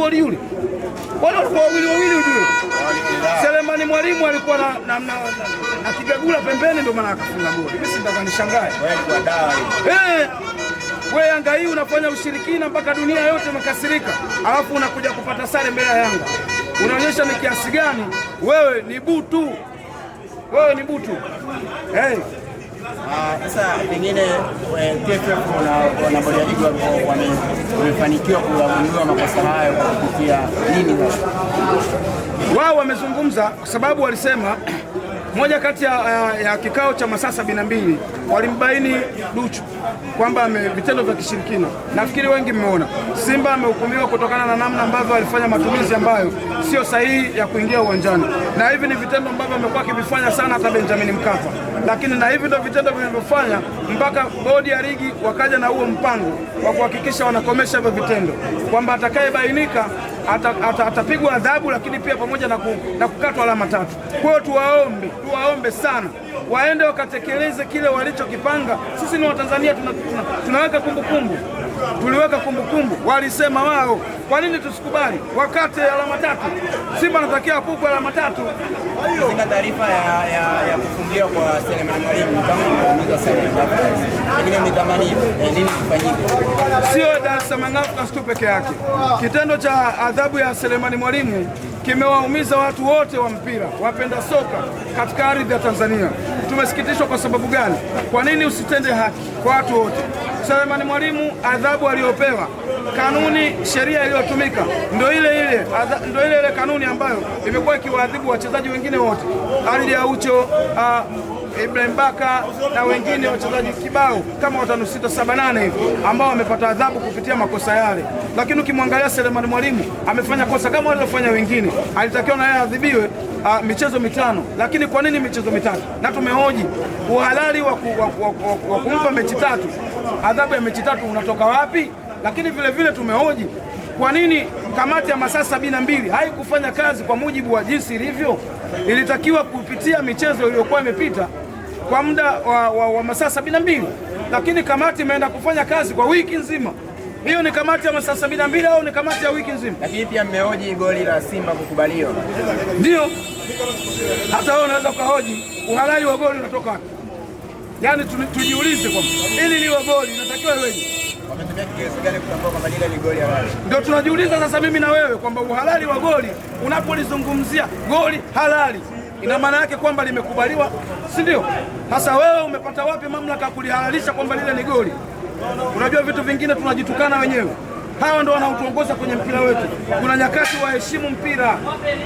goli yule. Wale walikuwa wawili ujue. Selemani Mwalimu alikuwa na Kigagula pembeni ndio maana akafunga goli. Mimi sitaka nishangae. Wewe kwa dawa hiyo. Wewe Yanga hii unafanya ushirikina mpaka dunia yote makasirika. Alafu unakuja kupata sare mbele ya Yanga. Unaonyesha ni kiasi gani wewe ni butu. Wewe ni butu. Sasa pengine TFF na bodi ya ligi wamefanikiwa kuyaondoa makosa hayo kupitia nini sasa? Wao wamezungumza kwa sababu walisema moja kati ya kikao cha masaa 72 walimbaini Duchu kwamba vitendo vya kishirikina. Nafikiri wengi mmeona Simba amehukumiwa kutokana na namna ambavyo alifanya matumizi ambayo sio sahihi ya kuingia uwanjani, na hivi ni vitendo ambavyo amekuwa akivifanya sana hata Benjamin Mkapa, lakini na hivi ndio vitendo vilivyofanya mpaka bodi ya ligi wakaja na huo mpango wa kuhakikisha wanakomesha hivyo vitendo, kwamba atakayebainika atapigwa adhabu, lakini pia pamoja na kukatwa alama 3. Kwa hiyo tuwaombe sana waende wakatekeleze kile walichokipanga. Sisi ni Watanzania, tunaweka kumbukumbu. Tuliweka kumbukumbu, walisema wao. Kwa nini tusikubali wakate alama 3? Simba anatakiwa apigwe alama 3. Sina taarifa ya kufungiwa kwa Selemani Mwalimu kama kuumiza sana. Lakini nitamani nini kifanyike? Sio Dar es Salaam Africans tu peke yake. Kitendo cha adhabu ya Selemani Mwalimu kimewaumiza watu wote wa mpira, wapenda soka katika ardhi ya Tanzania. Tumesikitishwa kwa sababu gani? Kwa nini usitende haki kwa watu wote? Selemani Mwalimu adhabu aliyopewa, kanuni, sheria iliyotumika ndio ile kanuni ambayo imekuwa ikiwaadhibu wachezaji wengine wote. Ali Aucho, Ibrahim Baka na wengine wachezaji kibao kama 5, 6, 7, 8 hivi ambao wamepata adhabu kupitia makosa yale. Lakini ukimwangalia Selemani Mwalimu amefanya kosa kama waliofanya wengine, alitakiwa na yeye adhibiwe michezo 5. Lakini kwa nini michezo 3? Na tumehoji uhalali wa kumpa mechi 3, adhabu ya mechi 3 unatoka wapi? Lakini vile vile tumehoji kwa nini kamati ya masaa 72 haikufanya kazi kwa mujibu wa jinsi ilivyo. Ilitakiwa kupitia michezo iliyokuwa imepita kwa muda wa masaa 72, lakini kamati imeenda kufanya kazi kwa wiki nzima. Hiyo ni kamati ya masaa 72 au ni kamati ya wiki nzima? Lakini pia mmehoji goli la Simba kukubaliwa. Ndio. Hata wewe unaweza kuhoji uhalali wa goli unatoka wapi? Yaani tujiulize kwamba ili liwe goli inatakiwa iweje? Wametumia kigezo gani kutambua kwamba lile ni goli halali? Ndio tunajiuliza sasa mimi na wewe kwamba uhalali wa goli unapolizungumzia goli halali ina maana yake kwamba limekubaliwa, si ndio? Sasa wewe umepata wapi mamlaka kulihalalisha kwamba lile ni goli? Unajua vitu vingine tunajitukana wenyewe. Hawa ndio wanaotuongoza kwenye mpira wetu. Kuna nyakati waheshimu mpira.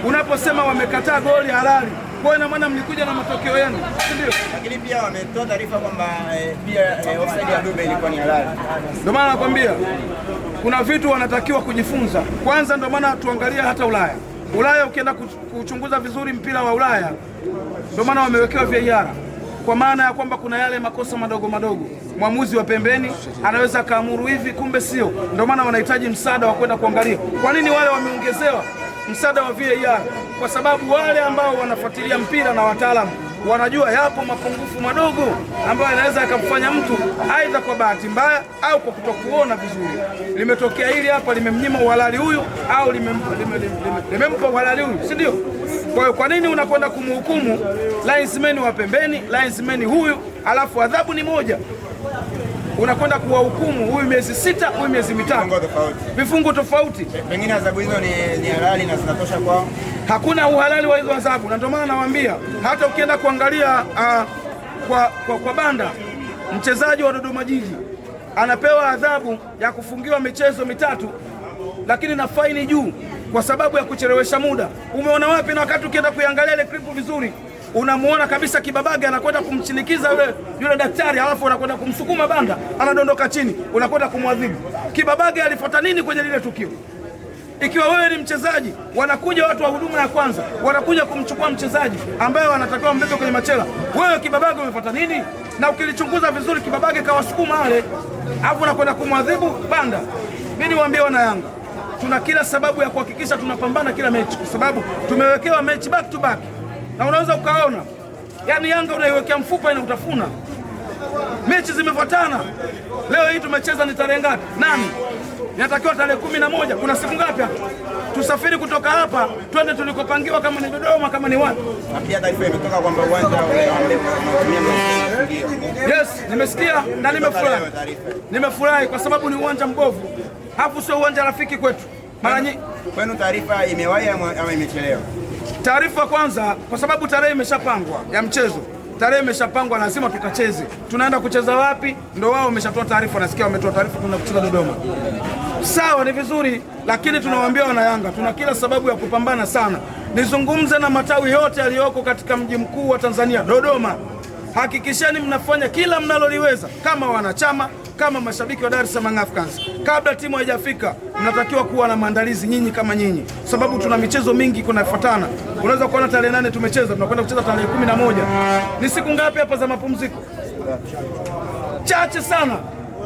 Unaposema wamekataa goli halali, kwa ina maana mlikuja na matokeo yenu, si ndio? Lakini pia wametoa taarifa kwamba pia offside ya Dube ilikuwa ni halali. Ndio maana nakwambia kuna vitu wanatakiwa kujifunza. Kwanza ndio maana tuangalia hata Ulaya. Ulaya ukienda kuchunguza vizuri mpira wa Ulaya, ndio maana wamewekewa VAR. Kwa maana ya kwamba kuna yale makosa madogo, mwamuzi wa pembeni anaweza kaamuru hivi, kumbe sio. Ndio maana wanahitaji msaada wa kwenda kuangalia. Kwa nini wale wameongezewa msaada wa VAR? Kwa sababu wale ambao wanafuatilia mpira na wataalamu wanajua yapo mapungufu madogo ambayo yanaweza yakamfanya mtu aidha kwa bahati mbaya au kwa kutokuona vizuri. Limetokea hili hapa, limemnyima uhalali huyu au limempa uhalali huyu, si ndio? Kwa hiyo kwa nini unakwenda kumhukumu linesman wa pembeni, linesman huyu, alafu adhabu ni moja? Unakwenda kuwahukumu huyu miezi 6, huyu miezi 5, vifungo tofauti. Pengine adhabu hizo ni halali na zinatosha kwao. Hakuna uhalali wa hizo adhabu, na ndio maana nawaambia hata ukienda kuangalia kwa Banda, mchezaji wa Dodoma Jiji anapewa adhabu ya kufungiwa michezo 3, lakini na faini juu kwa sababu ya kuchelewesha muda. Umeona wapi? Na wakati ukienda kuangalia ile clip vizuri, unamuona kabisa Kibabage anakwenda kumchinikiza yule daktari, alafu anakwenda kumsukuma Banda, anadondoka chini, unakwenda kumwadhibu. Kibabage alifuata nini kwenye lile tukio? Ikiwa wewe ni mchezaji, wanakuja watu wa huduma ya kwanza, wanakuja kumchukua mchezaji ambaye wanatakiwa mbebe kwenye machela, wewe Kibabage umefuata nini? Na ukilichunguza vizuri, Kibabage kawasukuma wale, alafu unakwenda kumwadhibu Banda. Mimi niwaambie wana Yanga, tuna kila sababu ya kuhakikisha tunapambana kila mechi, kwa sababu tumewekewa mechi back to back, na unaweza ukaona yani Yanga unaiwekea mfupa ina utafuna. Mechi zimefuatana. Leo hii tumecheza ni tarehe ngapi? 8. inatakiwa tarehe 11. Kuna siku ngapi hapa? Tusafiri kutoka hapa twende tulikopangiwa, kama ni Dodoma, kama ni wapi. Na pia taarifa imetoka kwamba uwanja yes, nimesikia na nimefurahi. Nimefurahi kwa sababu ni uwanja mbovu, hapo sio uwanja rafiki kwetu. Mara nyingi kwenu taarifa imewahi ama imechelewa? Taarifa kwanza, kwa sababu tarehe imeshapangwa ya mchezo, tarehe imeshapangwa, lazima tukacheze. Tunaenda kucheza wapi? Ndio wao wameshatoa taarifa, nasikia wametoa taarifa tunaenda kucheza Dodoma. Sawa, ni vizuri, lakini tunawaambia wana Yanga tuna kila sababu ya kupambana sana. Nizungumze na matawi yote yaliyoko katika mji mkuu wa Tanzania, Dodoma. Hakikisheni mnafanya kila mnaloliweza kama wanachama, kama mashabiki wa Dar es Salaam Africans. Kabla timu haijafika, mnatakiwa kuwa na maandalizi nyinyi kama nyinyi, sababu tuna michezo mingi kunafuatana. Unaweza kuona tarehe 8 tumecheza, tunakwenda kucheza tarehe 11. Ni siku ngapi hapa za mapumziko? Chache sana.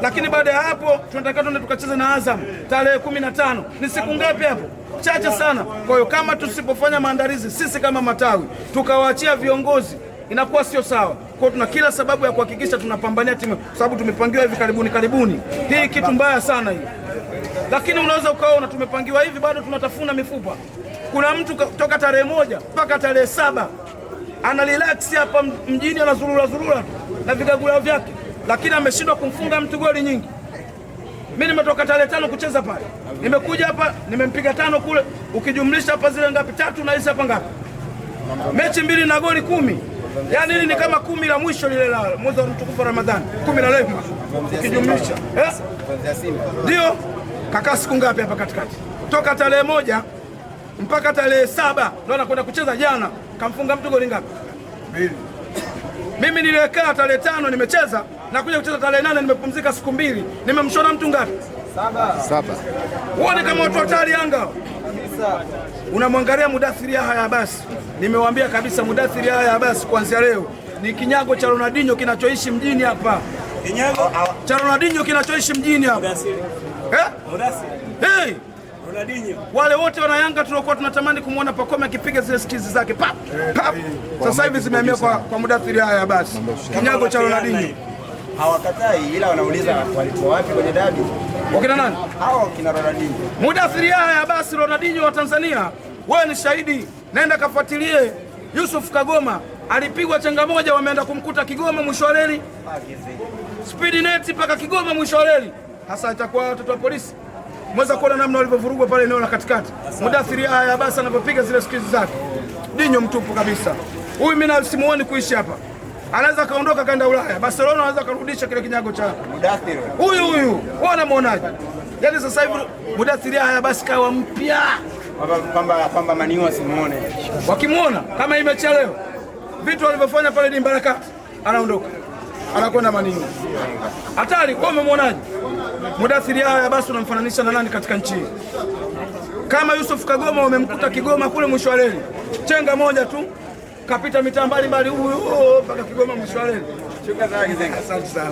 Lakini baada ya hapo tunataka tuende tukacheze na Azam tarehe 15. Ni siku ngapi hapo? Chache sana. Kwa hiyo kama tusipofanya maandalizi sisi kama matawi, tukawaachia viongozi, inakuwa sio sawa. Kwa tuna kila sababu ya kuhakikisha tunapambania timu, sababu tumepangiwa hivi karibuni. Hii kitu mbaya sana hii. Lakini unaweza ukaona tumepangiwa hivi, bado tunatafuna mifupa. Kuna mtu kutoka tarehe 1 mpaka tarehe 7 ana relax hapa mjini, anazurura na vigagula vyake, lakini ameshindwa kumfunga mtu goli nyingi. Mimi nimetoka tarehe 5 kucheza pale, nimekuja hapa nimempiga 5 kule, ukijumlisha hapa zile ngapi? 3 na hizi hapa ngapi? Mechi 2 na goli 10. Yaani hili ni kama 10 la mwisho lile la mwezi wa mtukufu Ramadhani, 10 la leo ukijumlisha. Ndio kakaa siku ngapi hapa katikati? Toka tarehe 1 mpaka tarehe 7 ndio anakwenda kucheza. Jana kamfunga mtu goli ngapi? 2. Mimi niliwekaa tarehe 5 nimecheza, na kuja kucheza tarehe 8 nimepumzika siku 2. Nimemshona mtu ngapi? 7. Uone kama watu hatari Yanga kabisa. Unamwangalia Mudathiri Yahya Abbas. Nimewaambia kabisa Mudathiri Yahya Abbas kuanzia leo ni kinyago cha Ronaldinho kinachoishi mjini hapa. Kinyago cha Ronaldinho kinachoishi mjini hapa. Hey! Ronaldinho. Wale wote wana Yanga tulikuwa tunatamani kumuona Pacome akipiga zile skizi zake pap. Sasa hivi zimehamia kwa Mudathiri Yahya Abbas. Kinyago cha Ronaldinho. Hawakatai, ila wanauliza walikuwa wapi kwenye dabi? Wakina nani? Hao kina Ronaldinho. Mudathiri Yahya Abbas, Ronaldinho wa Tanzania. Wewe ni shahidi. Naenda kafuatilie. Yusuf Kagoma alipigwa chenga moja, wameenda kumkuta Kigoma mwisho wa reli. Speed net mpaka Kigoma mwisho wa reli. Hasa itakuwa watoto wa polisi. Mweza kuona namna walivyovurugwa pale eneo la katikati. Mudathiri Yahya Abbas anapopiga zile skills zake. Dinyo mtupu kabisa. Huyu mimi na simuoni kuishi hapa. Anaweza kaondoka kaenda Ulaya. Barcelona anaweza karudisha kile kinyago cha Mudathiri. Huyu. Wana muonaje? Yaani sasa hivi Mudathiri Yahya Abbas kawa mpya. Kwamba maniwa simuone. Wakimuona kama imechelewa. Vitu walivyofanya pale ni Mbaraka, anaondoka. Anakwenda maniwa. Hatari, kwa umemuonaje? Mudathiri Yahya Abbas unamfananisha na nani katika nchi hii? Kama Yusuf Kagoma wamemkuta Kigoma kule mwisho wa reli. Chenga moja tu kapita mitaa mbalimbali huyu mpaka Kigoma mwisho wa reli. Shukrani sana. Asante sana.